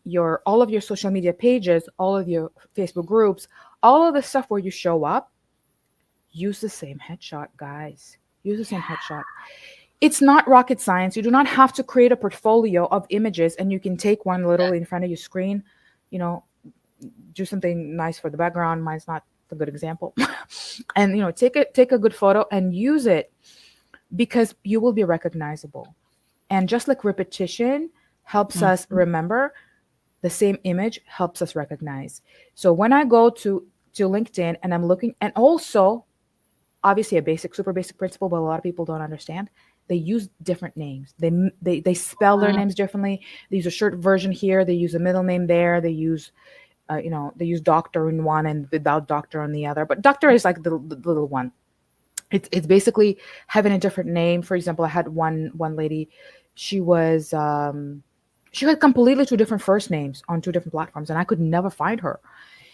S2: your all of your social media pages, all of your Facebook groups, all of the stuff where you show up, use the same headshot, guys. Use the same headshot. It's not rocket science. You do not have to create a portfolio of images, and you can take one
S1: Yeah.
S2: literally in front of your screen, you know, do something nice for the background. Mine's not a good example. And you know, take a good photo and use it, because you will be recognizable. And just like repetition helps us
S1: Mhm.
S2: remember, the same image helps us recognize. So when I go to LinkedIn and I'm looking, and also obviously a basic, super basic principle, but a lot of people don't understand. They use different names. They spell their
S1: Mhm.
S2: names differently. They use a short version here. They use a middle name there. They use you know, they use doctor in one and without doctor on the other. But doctor is like the little one. It's basically having a different name. For example, I had one lady, she was she had completely two different first names on two different platforms, and I could never find her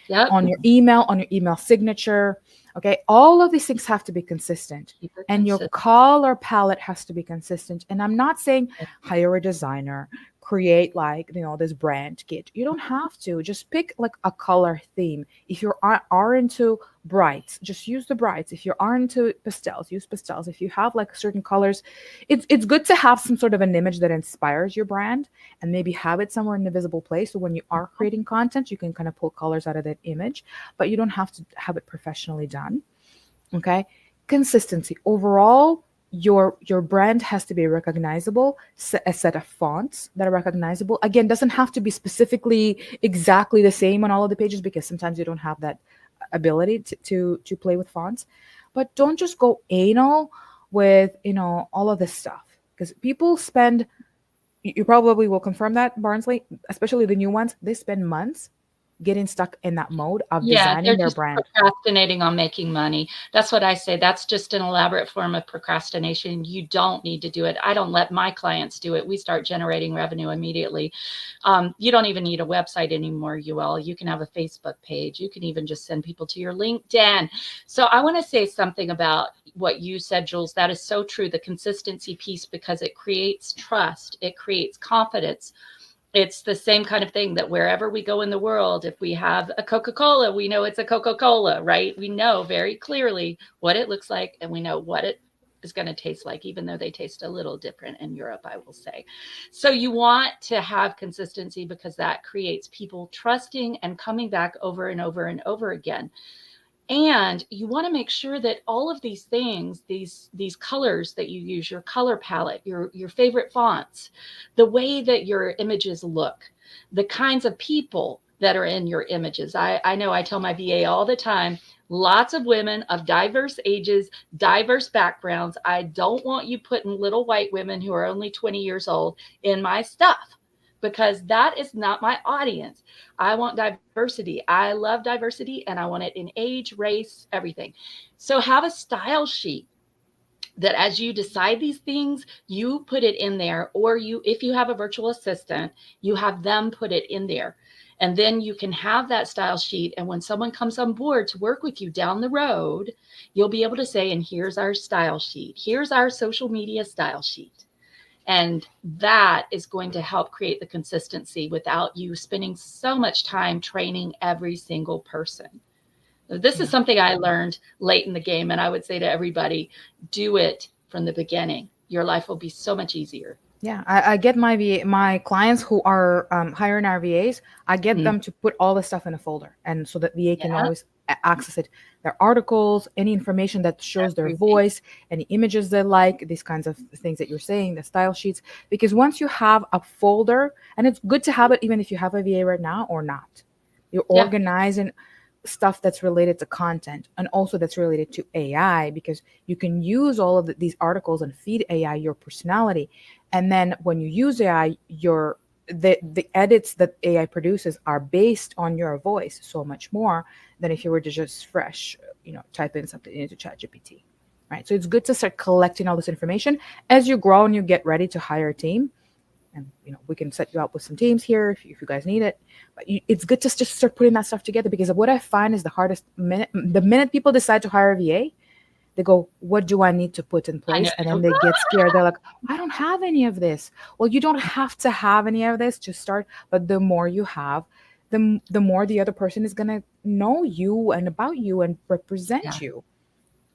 S1: Yep.
S2: on your email signature. Okay, all of these things have to be consistent,
S1: Keep it
S2: and your
S1: consistent.
S2: color palette has to be consistent. And I'm not saying hire a designer, create like, this brand kit. You don't have to. Just pick like a color theme. If you are into brights, just use the brights. If you are into pastels, use pastels. If you have like certain colors, it's good to have some sort of an image that inspires your brand, and maybe have it somewhere in a visible place. So when you are creating content, you can kind of pull colors out of that image, but you don't have to have it professionally done. Okay. Consistency. Overall, your brand has to be recognizable. A set of fonts that are recognizable. Again, doesn't have to be specifically exactly the same on all of the pages, because sometimes you don't have that ability to play with fonts. But don't just go anal with all of this stuff, because people spend, you probably will confirm that, Barnsley, especially the new ones, they spend months getting stuck in that mode of
S1: Yeah, they're
S2: designing their
S1: just
S2: brand.
S1: procrastinating on making money. That's what I say. That's just an elaborate form of procrastination. You don't need to do it. I don't let my clients do it. We start generating revenue immediately. You don't even need a website anymore, UL. You can have a Facebook page. You can even just send people to your LinkedIn. So I want to say something about what you said, Jules. That is so true. The consistency piece, because it creates trust. It creates confidence. It's the same kind of thing that wherever we go in the world, if we have a Coca-Cola, we know it's a Coca-Cola, right? We know very clearly what it looks like, and we know what it is going to taste like, even though they taste a little different in Europe, I will say. So you want to have consistency, because that creates people trusting and coming back over and over and over again. And you want to make sure that all of these things, these colors that you use, your color palette, your favorite fonts, the way that your images look, the kinds of people that are in your images. I know I tell my VA all the time, lots of women of diverse ages, diverse backgrounds. I don't want you putting little white women who are only 20 years old in my stuff, because that is not my audience. I want diversity. I love diversity, and I want it in age, race, everything. So have a style sheet that as you decide these things, you put it in there, or if you have a virtual assistant, you have them put it in there. And then you can have that style sheet. And when someone comes on board to work with you down the road, you'll be able to say, and here's our style sheet. Here's our social media style sheet. And that is going to help create the consistency without you spending so much time training every single person. This is
S2: Yeah.
S1: something I learned late in the game, and I would say to everybody, do it from the beginning. Your life will be so much easier.
S2: Yeah, I get my clients who are hiring our VAs. I get
S1: Mm,
S2: them to put all the stuff in a folder, and so that VA can
S1: yeah,
S2: always access it. Their articles, any information that shows their
S1: everything.
S2: voice, any images they like, these kinds of things that you're saying, the style sheets. Because once you have a folder, and it's good to have it even if you have a VA right now or not, you're
S1: Yeah,
S2: organizing stuff that's related to content, and also that's related to AI, because you can use all of these articles and feed AI your personality. And then when you use AI, the edits that AI produces are based on your voice so much more than if you were to just type in something into ChatGPT. Right. So it's good to start collecting all this information as you grow and you get ready to hire a team. And we can set you up with some teams here if you guys need it. But it's good to just start putting that stuff together, because what I find is the minute people decide to hire a VA, they go, what do I need to put in
S1: I know.
S2: place? And then they get scared. They're like, I don't have any of this. Well, you don't have to have any of this. Just start. But the more you have, the more the other person is going to know you and about you and
S1: Yeah.
S2: represent you.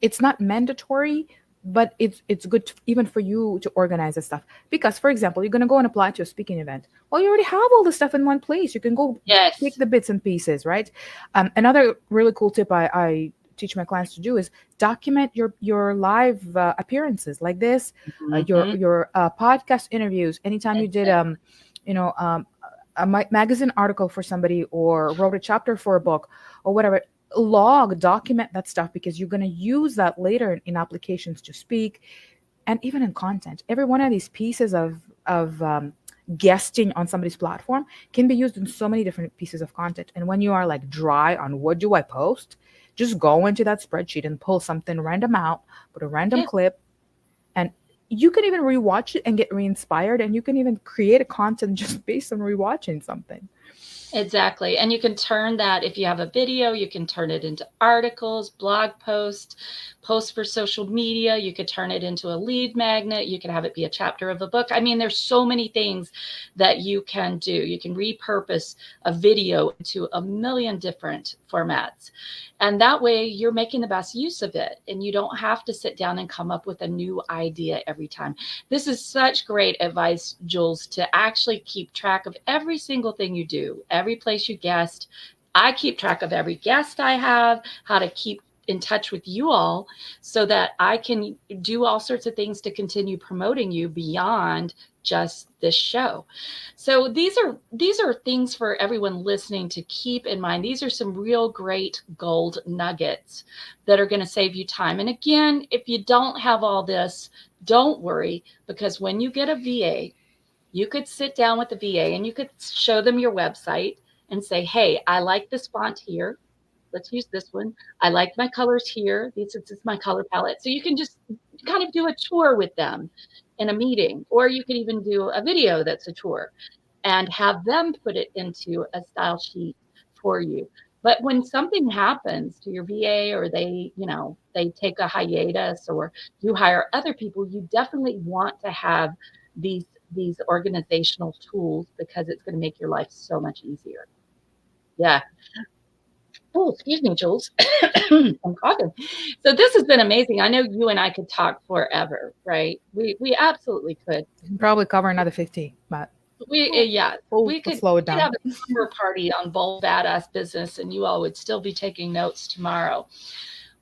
S2: It's not mandatory, but it's good even for you to organize this stuff. Because, for example, you're going to go and apply to a speaking event. Well, you already have all the stuff in one place. You can go pick
S1: Yes.
S2: the bits and pieces, right? Another really cool tip I teach my clients to do is document your live appearances like this,
S1: Mm-hmm.
S2: your podcast interviews. Anytime you did you know um, a magazine article for somebody, or wrote a chapter for a book, or whatever, document that stuff, because you're going to use that later in applications to speak, and even in content. Every one of these pieces of guesting on somebody's platform can be used in so many different pieces of content. And when you are like dry on what do I post, Just go into that spreadsheet and pull something random out, put a random
S1: Yeah.
S2: clip, and you can even rewatch it and get re-inspired, and you can even create a content just based on rewatching something.
S1: Exactly. And you can turn that, if you have a video, you can turn it into articles, blog posts, posts for social media. You could turn it into a lead magnet. You could have it be a chapter of a book. I mean, there's so many things that you can do. You can repurpose a video into a million different formats. And that way you're making the best use of it. And you don't have to sit down and come up with a new idea every time. This is such great advice, Jules, to actually keep track of every single thing you do, every place you guest. I keep track of every guest I have, how to keep in touch with you all so that I can do all sorts of things to continue promoting you beyond just this show. So these are things for everyone listening to keep in mind. These are some real great gold nuggets that are going to save you time. And again, if you don't have all this, don't worry, because when you get a VA, you could sit down with the VA and you could show them your website and say, hey, I like this font here. Let's use this one. I like my colors here. This is my color palette. So you can just kind of do a tour with them in a meeting, or you could even do a video that's a tour and have them put it into a style sheet for you. But when something happens to your VA, or they take a hiatus, or you hire other people, you definitely want to have these organizational tools, because it's going to make your life so much easier. Yeah. Oh, excuse me, Jules. I'm coughing. So this has been amazing. I know you and I could talk forever, right? We absolutely could.
S2: Probably cover another 50, but
S1: Yeah,
S2: we'll slow it
S1: we could
S2: down.
S1: have a summer party on Bold Badass Business, and you all would still be taking notes tomorrow.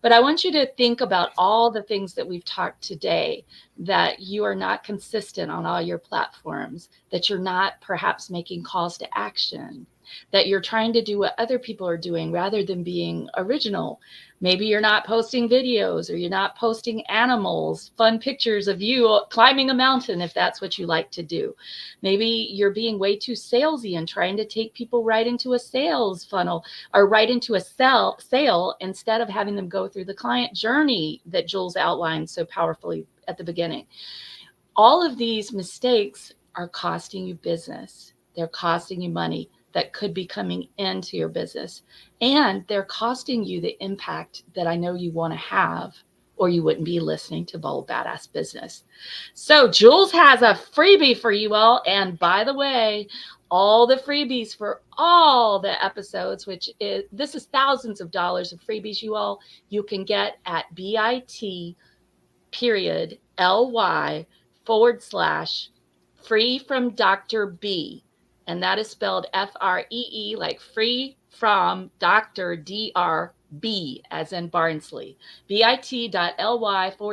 S1: But I want you to think about all the things that we've talked today, that you are not consistent on all your platforms, that you're not perhaps making calls to action, that you're trying to do what other people are doing rather than being original. Maybe you're not posting videos, or you're not posting animals, fun pictures of you climbing a mountain, if that's what you like to do. Maybe you're being way too salesy and trying to take people right into a sales funnel, or right into a sale, instead of having them go through the client journey that Jules outlined so powerfully at the beginning. All of these mistakes are costing you business. They're costing you money that could be coming into your business. And they're costing you the impact that I know you want to have, or you wouldn't be listening to Bold Badass Business. So Jules has a freebie for you all. And by the way, all the freebies for all the episodes, this is thousands of dollars of freebies, you all, you can get at bit.ly/free from Dr. B. And that is spelled FREE, like free from Dr. DRB, as in Barnsley. bit.ly/free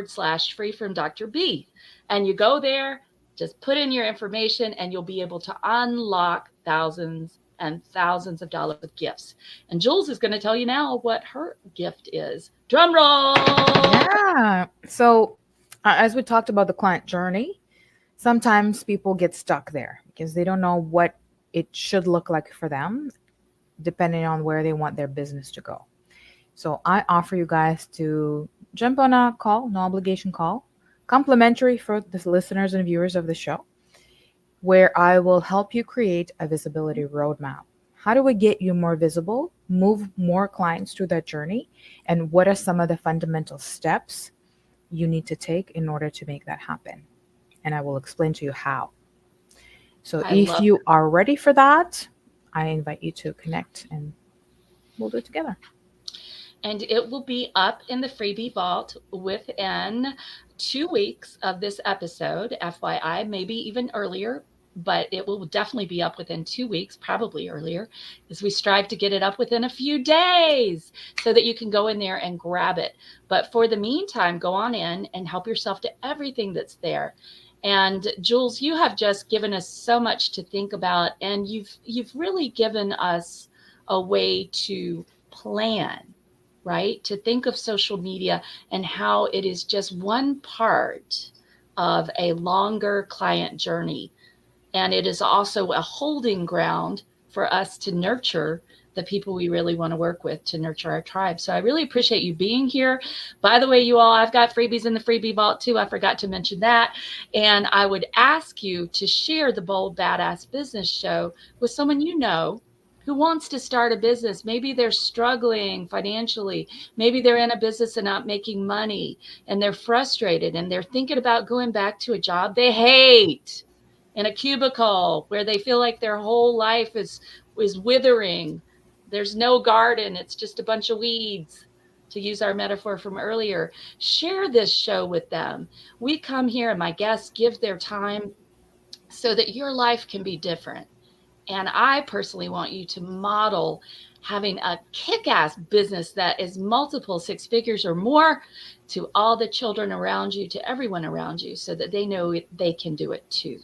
S1: from Dr. B. And you go there, just put in your information, and you'll be able to unlock thousands and thousands of dollars of gifts. And Jules is going to tell you now what her gift is. Drum roll!
S2: Yeah. So, as we talked about the client journey, sometimes people get stuck there because they don't know what it should look like for them, depending on where they want their business to go. So, I offer you guys to jump on a call, no obligation call, complimentary for the listeners and viewers of the show, where I will help you create a visibility roadmap. How do we get you more visible, move more clients through that journey, and what are some of the fundamental steps you need to take in order to make that happen? And I will explain to you how. So if you are ready for that, I invite you to connect and we'll do it together.
S1: And it will be up in the freebie vault within 2 weeks of this episode, FYI, maybe even earlier, but it will definitely be up within 2 weeks, probably earlier, as we strive to get it up within a few days so that you can go in there and grab it. But for the meantime, go on in and help yourself to everything that's there. And Jules, you have just given us so much to think about, and you've really given us a way to plan, right? To think of social media and how it is just one part of a longer client journey. And it is also a holding ground for us to nurture the people we really want to work with, to nurture our tribe. So I really appreciate you being here. By the way, you all, I've got freebies in the freebie vault too. I forgot to mention that. And I would ask you to share the Bold Badass Business Show with someone you know who wants to start a business. Maybe they're struggling financially. Maybe they're in a business and not making money, and they're frustrated, and they're thinking about going back to a job they hate, in a cubicle where they feel like their whole life is withering. There's no garden. It's just a bunch of weeds, to use our metaphor from earlier. Share this show with them. We come here and my guests give their time so that your life can be different. And I personally want you to model having a kick-ass business that is multiple six figures or more, to all the children around you, to everyone around you, so that they know they can do it too.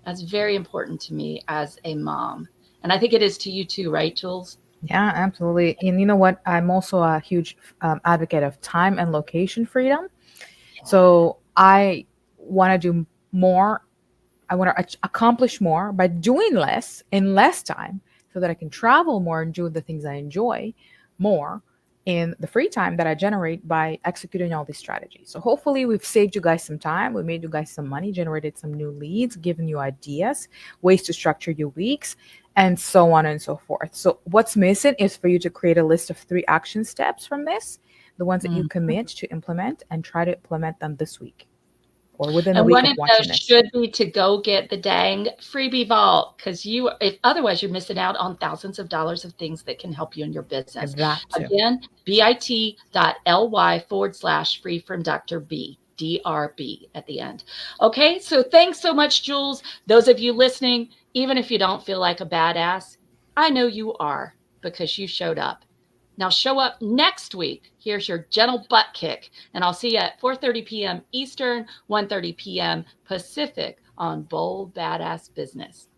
S1: That's very important to me as a mom. And I think it is to you too, right, Jules?
S2: Yeah, absolutely. And you know what? I'm also a huge advocate of time and location freedom. So I want to do more. I want to accomplish more by doing less in less time, so that I can travel more and do the things I enjoy more in the free time that I generate by executing all these strategies. So hopefully we've saved you guys some time. We made you guys some money, generated some new leads, given you ideas, ways to structure your weeks, and so on and so forth. So what's missing is for you to create a list of 3 action steps from this, the ones that you commit to implement, and try to implement them this week or within a
S1: And
S2: week
S1: one
S2: of
S1: of
S2: watching
S1: those
S2: this.
S1: should be to go get the dang freebie vault, because if otherwise you're missing out on thousands of dollars of things that can help you in your business.
S2: That too.
S1: Again, bit.ly/free from Dr. B. DRB at the end. Okay, so thanks so much, Jules. Those of you listening, even if you don't feel like a badass, I know you are, because you showed up. Now show up next week. Here's your gentle butt kick. And I'll see you at 4:30 p.m. Eastern, 1:30 p.m. Pacific on Bold Badass Business.